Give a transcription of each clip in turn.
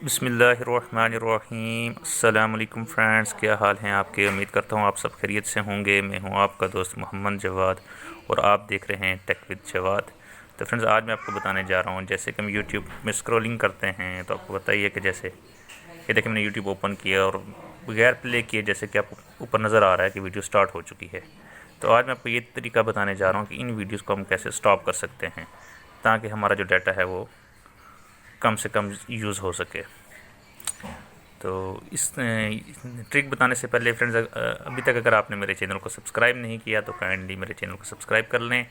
बिस्मिल्लाहिर्रहमानिर्रहीम। अस्सलाम वालेकुम फ्रेंड्स, क्या हाल हैं आपके। उम्मीद करता हूँ आप सब खैरियत से होंगे। मैं हूँ आपका दोस्त मोहम्मद जवाद और आप देख रहे हैं टेक विद जवाद। तो फ्रेंड्स, आज मैं आपको बताने जा रहा हूँ, जैसे कि हम यूट्यूब में स्क्रॉलिंग करते हैं तो आपको बताइए कि जैसे ये देखिए मैंने यूट्यूब ओपन किया और बगैर प्ले किए जैसे कि आपको ऊपर नज़र आ रहा है कि वीडियो स्टार्ट हो चुकी है। तो आज मैं आपको ये तरीका बताने जा रहा हूँ कि इन वीडियोज़ को हम कैसे स्टॉप कर सकते हैं ताकि हमारा जो डाटा है वो कम से कम यूज़ हो सके। तो इस ट्रिक बताने से पहले फ्रेंड्स, अभी तक अगर आपने मेरे चैनल को सब्सक्राइब नहीं किया तो काइंडली मेरे चैनल को सब्सक्राइब कर लें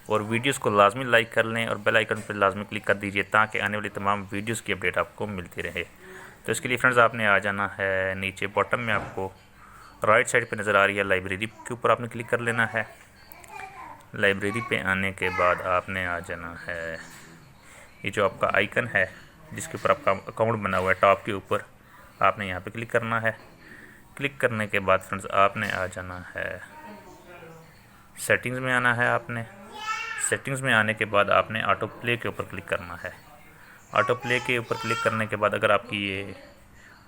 और वीडियोस को लाजमी लाइक कर लें और बेल आइकन पर लाजमी क्लिक कर दीजिए ताकि आने वाली तमाम वीडियोस की अपडेट आपको मिलती रहे। तो इसके लिए फ्रेंड्स आपने आ जाना है नीचे बॉटम में, आपको राइट साइड पे नज़र आ रही है लाइब्रेरी के ऊपर आपने क्लिक कर लेना है। लाइब्रेरी पे आने के बाद आपने आ जाना है ये जो आपका आइकन है जिसके ऊपर आपका अकाउंट बना हुआ है टॉप के ऊपर, आपने यहाँ पे क्लिक करना है। क्लिक करने के बाद फ्रेंड्स आपने आ जाना है सेटिंग्स में आना है। आपने सेटिंग्स में आने के बाद आपने ऑटो प्ले के ऊपर क्लिक करना है। ऑटो प्ले के ऊपर क्लिक करने के बाद अगर आपकी ये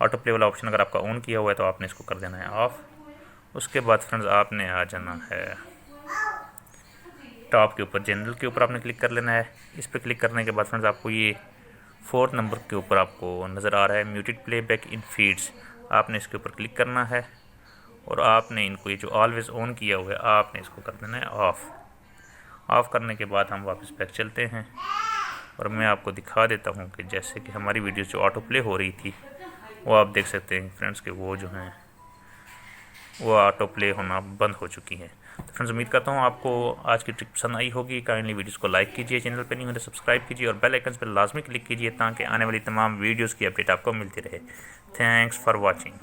ऑटो प्ले वाला ऑप्शन अगर आपका ऑन किया हुआ है तो आपने इसको कर देना है ऑफ़। उसके बाद फ्रेंड्स आपने आ जाना है टॉप के ऊपर जनरल के ऊपर आपने क्लिक कर लेना है। इस पर क्लिक करने के बाद फ्रेंड्स आपको ये 4 नंबर के ऊपर आपको नज़र आ रहा है म्यूटेड प्लेबैक इन फीड्स, आपने इसके ऊपर क्लिक करना है और आपने इनको ये जो ऑलवेज़ ऑन किया हुआ है आपने इसको कर देना है ऑफ़। ऑफ़ करने के बाद हम वापस बैक चलते हैं और मैं आपको दिखा देता हूँ कि जैसे कि हमारी वीडियो जो ऑटो प्ले हो रही थी वो आप देख सकते हैं फ्रेंड्स कि वो जो हैं वो ऑटो प्ले होना बंद हो चुकी हैं। तो फ्रेंड्स, उम्मीद करता हूँ आपको आज की ट्रिक पसंद आई होगी। काइंडली वीडियोस को लाइक कीजिए, चैनल पे नहीं हो तो सब्सक्राइब कीजिए और बेल आइकन पर लाजमी क्लिक कीजिए ताकि आने वाली तमाम वीडियोस की अपडेट आपको मिलती रहे। Thanks for watching.